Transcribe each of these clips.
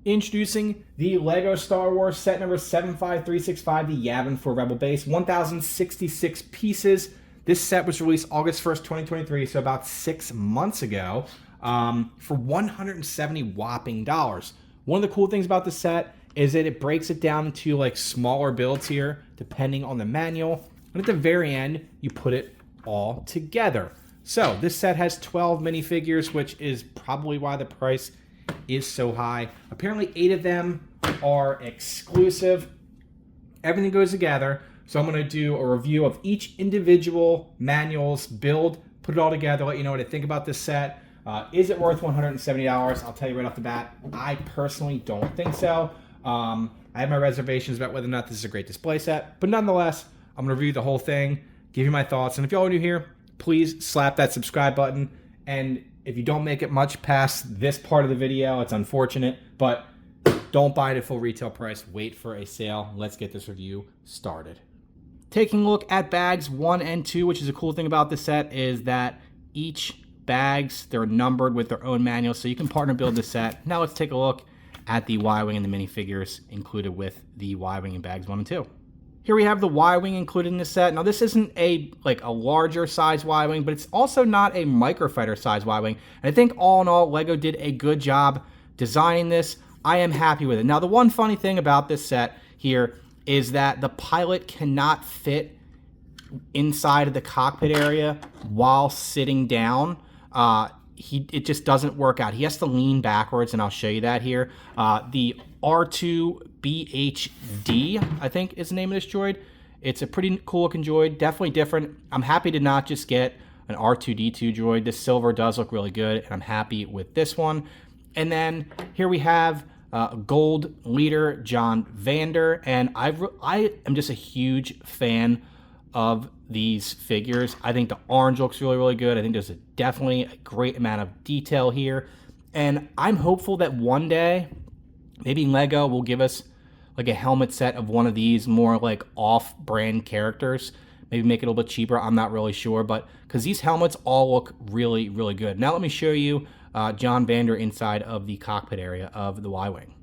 Introducing the LEGO Star Wars set number 75365, the Yavin for Rebel Base, 1,066 pieces. This set was released August 1st, 2023, so about 6 months ago, for $170 whopping dollars. One of the cool things about the set is that it breaks it down into like smaller builds here, depending on the manual. And at the very end, you put it all together. So this set has 12 minifigures, which is probably why the price is so high. Apparently 8 of them are exclusive. Everything goes together. So I'm going to do a review of each individual manual's build, put it all together, let you know what I think about this set. Is it worth $170? I'll tell you right off the bat, I personally don't think so. I have my reservations about whether or not this is a great display set, but nonetheless, I'm going to review the whole thing, give you my thoughts, and if y'all are new here, please slap that subscribe button. And if you don't make it much past this part of the video, it's unfortunate, but don't buy it at full retail price. Wait for a sale. Let's get this review started. Taking a look at bags 1 and 2, which is a cool thing about this set, is that each bags, they're numbered with their own manual, so you can partner build this set. Now let's take a look at the Y-Wing and the minifigures included with the Y-Wing in bags 1 and 2. Here we have the Y-Wing included in this set. Now this isn't a larger size Y-Wing, but it's also not a microfighter size Y-Wing. And I think all in all, LEGO did a good job designing this. I am happy with it. Now the one funny thing about this set here is that the pilot cannot fit inside of the cockpit area while sitting down. It just doesn't work out. He has to lean backwards, and I'll show you that here. The R2BHD, I think is the name of this droid. It's a pretty cool looking droid, definitely different. I'm happy to not just get an R2D2 droid. This silver does look really good, and I'm happy with this one. And then here we have gold leader John Vander, and I am just a huge fan of these figures. I think the orange looks really, really good. I think there's definitely a great amount of detail here. And I'm hopeful that one day, maybe LEGO will give us like a helmet set of one of these more like off-brand characters. Maybe make it a little bit cheaper. I'm not really sure, but because these helmets all look really, really good. Now let me show you John Vander inside of the cockpit area of the Y-Wing.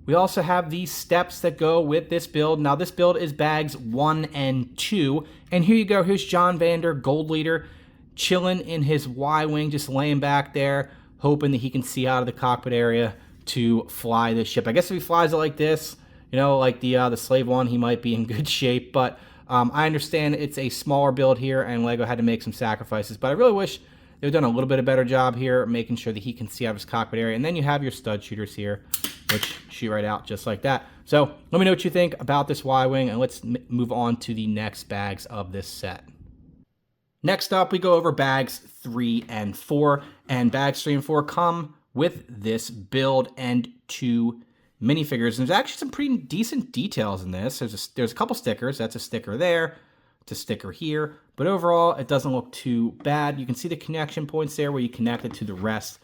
We also have these steps that go with this build. Now this build is bags 1 and 2. And here you go, here's John Vander, Gold Leader, chilling in his Y-Wing, just laying back there, hoping that he can see out of the cockpit area to fly this ship. I guess if he flies it like this, you know, like the Slave One, he might be in good shape. But I understand it's a smaller build here, and LEGO had to make some sacrifices. But I really wish they've done a little bit of better job here, making sure that he can see out of his cockpit area. And then you have your stud shooters here, which shoot right out just like that. So let me know what you think about this Y-Wing, and let's move on to the next bags of this set. Next up, we go over bags 3 and 4, and bags 3 and 4 come with this build and 2 minifigures. And there's actually some pretty decent details in this. There's a couple stickers. That's a sticker there. It's a sticker here. But overall, it doesn't look too bad. You can see the connection points there where you connect it to the rest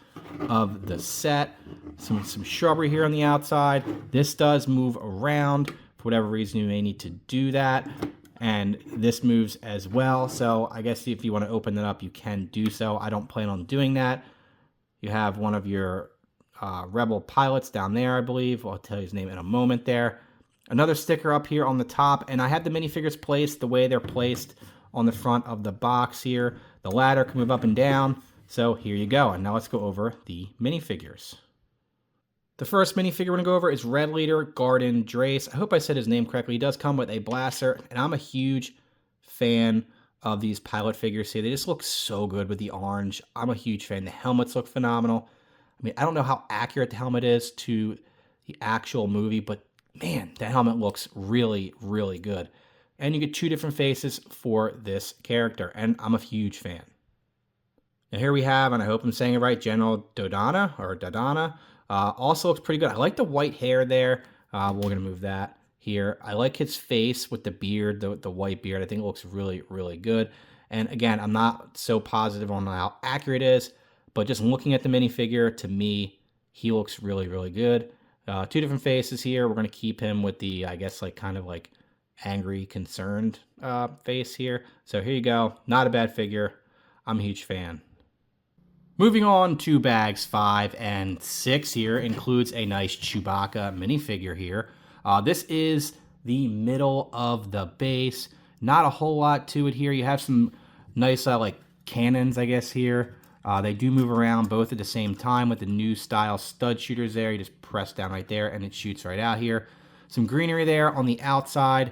of the set. Some shrubbery here on the outside. This does move around. For whatever reason, you may need to do that. And this moves as well. So I guess if you want to open it up, you can do so. I don't plan on doing that. You have one of your Rebel pilots down there, I believe. I'll tell you his name in a moment there. Another sticker up here on the top. And I have the minifigures placed the way they're placed on the front of the box here. The ladder can move up and down. So here you go. And now let's go over the minifigures. The first minifigure we're going to go over is Red Leader Garden Drace. I hope I said his name correctly. He does come with a blaster, and I'm a huge fan of these pilot figures here. They just look so good with the orange. I'm a huge fan. The helmets look phenomenal. I mean, I don't know how accurate the helmet is to the actual movie, but man, that helmet looks really, really good. And you get 2 different faces for this character, and I'm a huge fan. Now here we have, and I hope I'm saying it right, General Dodonna, or Dodonna. Also looks pretty good. I like the white hair there. We're going to move that here. I like his face with the beard, the white beard. I think it looks really, really good. And again, I'm not so positive on how accurate it is, but just looking at the minifigure, to me, he looks really, really good. 2 different faces here. We're going to keep him with the, I guess, kind of angry, concerned face here. So here you go. Not a bad figure. I'm a huge fan. Moving on to bags 5 and 6 here, includes a nice Chewbacca minifigure here. This is the middle of the base. Not a whole lot to it here. You have some nice like cannons, I guess, here. They do move around both at the same time with the new style stud shooters there. You just press down right there and it shoots right out here. Some greenery there on the outside.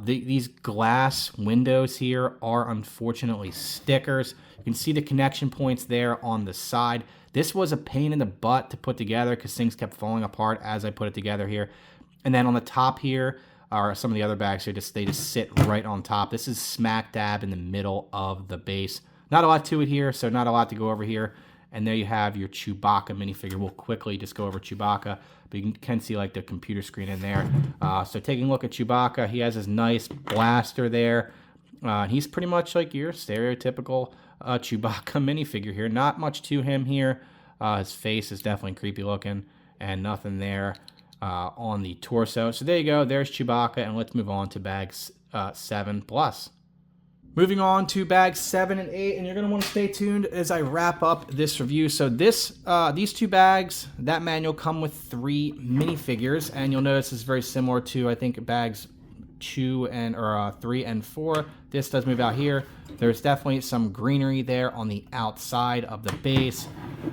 These glass windows here are unfortunately stickers. You can see the connection points there on the side. This was a pain in the butt to put together because things kept falling apart as I put it together here. And then on the top here are some of the other bags here. They just sit right on top. This is smack dab in the middle of the base. Not a lot to it here, so not a lot to go over here. And there you have your Chewbacca minifigure. We'll quickly just go over Chewbacca, but you can see like the computer screen in there. So taking a look at Chewbacca, he has his nice blaster there. He's pretty much like your stereotypical Chewbacca minifigure here. Not much to him here. His face is definitely creepy looking and nothing there on the torso. So there you go. There's Chewbacca, and let's move on to bags 7 plus. Moving on to bags 7 and 8, and you're going to want to stay tuned as I wrap up this review. So these two bags, that manual come with 3 minifigures, and you'll notice it's very similar to, I think, bags 3 and 4. This does move out here. There's definitely some greenery there on the outside of the base.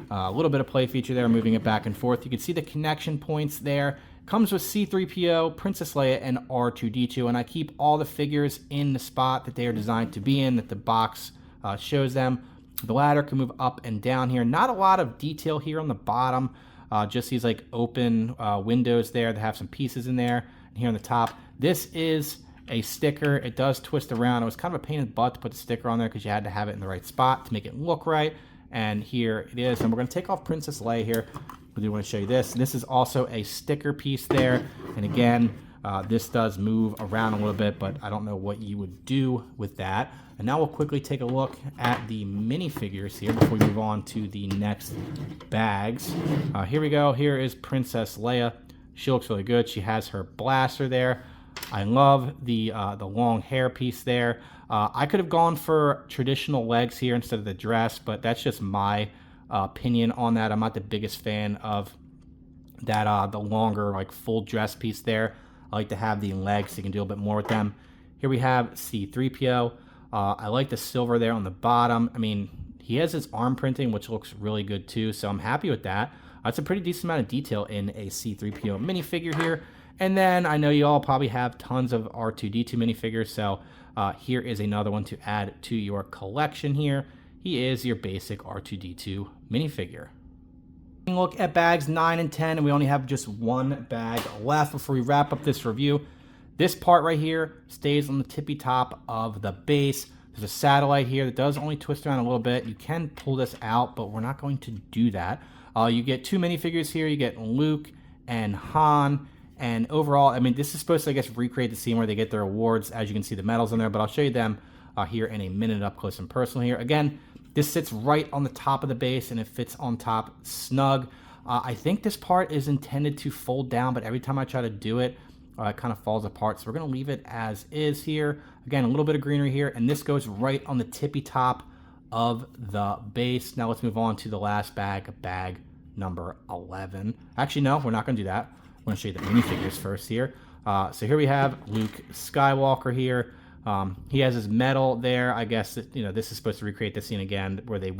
A little bit of play feature there, moving it back and forth. You can see the connection points there. Comes with C-3PO, Princess Leia, and R2-D2, and I keep all the figures in the spot that they are designed to be in, that the box shows them. The ladder can move up and down here. Not a lot of detail here on the bottom, just these like open windows there that have some pieces in there. And here on the top, this is a sticker. It does twist around. It was kind of a pain in the butt to put the sticker on there because you had to have it in the right spot to make it look right. And here it is. And we're going to take off Princess Leia here. I do want to show you this. This is also a sticker piece there. And again, this does move around a little bit, but I don't know what you would do with that. And now we'll quickly take a look at the minifigures here before we move on to the next bags. Here we go. Here is Princess Leia. She looks really good. She has her blaster there. I love the long hair piece there. I could have gone for traditional legs here instead of the dress, but that's just my opinion on that. I'm not the biggest fan of that the longer like full dress piece there. I like to have the legs so you can do a bit more with them. Here we have C-3PO. I like the silver there on the bottom. I mean, he has his arm printing, which looks really good too, so I'm happy with that. It's a pretty decent amount of detail in a C-3PO minifigure here. And then I know you all probably have tons of R2-D2 minifigures, so here is another one to add to your collection here. He is your basic R2-D2 minifigure. Look at bags 9 and 10, and we only have just one bag left before we wrap up this review. This part right here stays on the tippy top of the base. There's a satellite here that does only twist around a little bit. You can pull this out, but we're not going to do that. You get 2 minifigures here. You get Luke and Han. And overall, I mean, this is supposed to, I guess, recreate the scene where they get their awards. As you can see, the medals on there, but I'll show you them here in a minute up close and personal here. Again, this sits right on the top of the base, and it fits on top snug. I think this part is intended to fold down, but every time I try to do it, it kind of falls apart. So we're going to leave it as is here. Again, a little bit of greenery here, and this goes right on the tippy top of the base. Now let's move on to the last bag, bag number 11. Actually, no, we're not going to do that. I'm going to show you the minifigures first here. So here we have Luke Skywalker here. He has his medal there. I guess that, this is supposed to recreate the scene again where they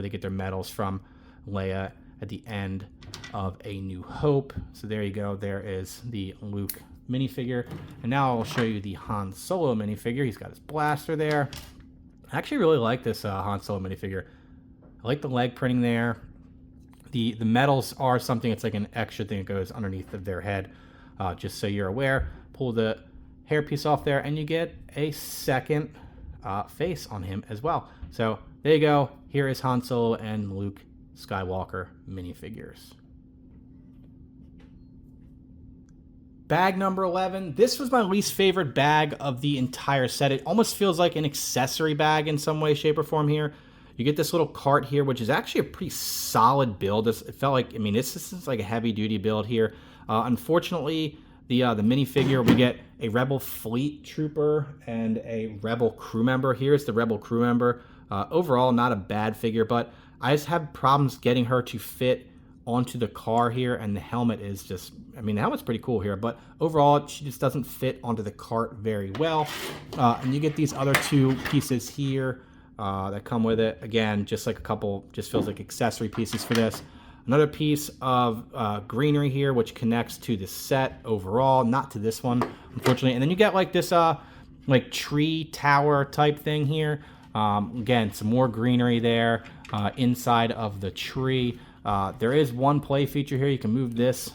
get their medals from Leia at the end of A New Hope. So there you go. There is the Luke minifigure. And now I'll show you the Han Solo minifigure. He's got his blaster there. I actually really like this Han Solo minifigure. I like the leg printing there. The medals are something, it's like an extra thing that goes underneath of their head. Just so you're aware. Pull the hairpiece off there, and you get a second face on him as well. So there you go. Here is Han Solo and Luke Skywalker minifigures. Bag number 11. This was my least favorite bag of the entire set. It almost feels like an accessory bag in some way, shape, or form here. You get this little cart here, which is actually a pretty solid build. It felt like, I mean, this is like a heavy-duty build here. Unfortunately, the minifigure, we get a Rebel Fleet Trooper and a Rebel crew member. Here's the Rebel crew member. Overall, not a bad figure, but I just have problems getting her to fit onto the car here, and the helmet is just, I mean, the helmet's pretty cool here, but overall she just doesn't fit onto the cart very well. And you get these other two pieces here that come with it. Again, just like a couple, just feels like accessory pieces for this. Another piece of greenery here, which connects to the set overall, not to this one, unfortunately. And then you get like this like tree tower type thing here. Again, some more greenery there inside of the tree. There is one play feature here. You can move this,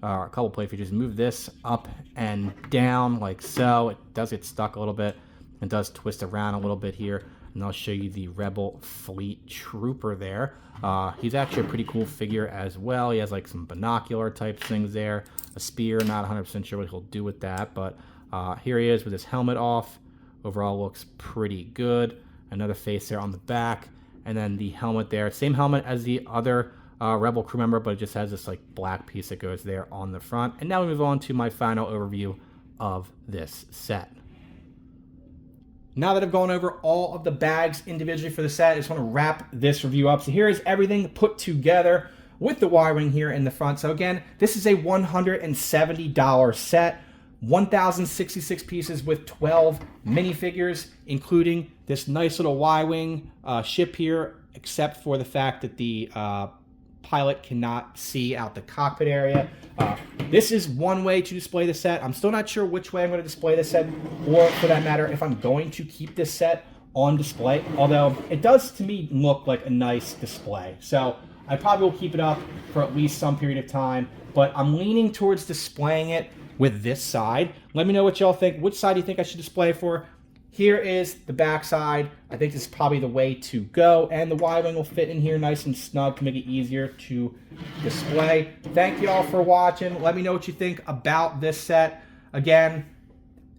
a couple play features. Move this up and down like so. It does get stuck a little bit. It does twist around a little bit here. And I'll show you the Rebel Fleet Trooper there. He's actually a pretty cool figure as well. He has like some binocular type things there. A spear, not 100% sure what he'll do with that. But here he is with his helmet off. Overall looks pretty good. Another face there on the back. And then the helmet there. Same helmet as the other Rebel crew member, but it just has this like black piece that goes there on the front. And now we move on to my final overview of this set. Now that I've gone over all of the bags individually for the set, I just want to wrap this review up. So here is everything put together with the Y-Wing here in the front. So again, this is a $170 set, 1,066 pieces with 12 minifigures, including this nice little Y-Wing ship here, except for the fact that the pilot cannot see out the cockpit area. This is one way to display the set. I'm still not sure which way I'm going to display this set, or for that matter, if I'm going to keep this set on display, although it does to me look like a nice display. So I probably will keep it up for at least some period of time, but I'm leaning towards displaying it with this side. Let me know what y'all think. Which side do you think I should display for? Here is the back side. I think this is probably the way to go, and the Y-Wing will fit in here nice and snug to make it easier to display. Thank you all for watching. Let me know what you think about this set. Again,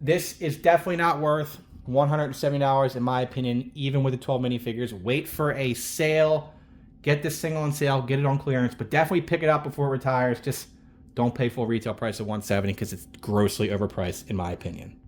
this is definitely not worth $170 in my opinion, even with the 12 minifigures. Wait for a sale. Get this thing on sale. Get it on clearance, but definitely pick it up before it retires. Just don't pay full retail price of $170 because it's grossly overpriced in my opinion.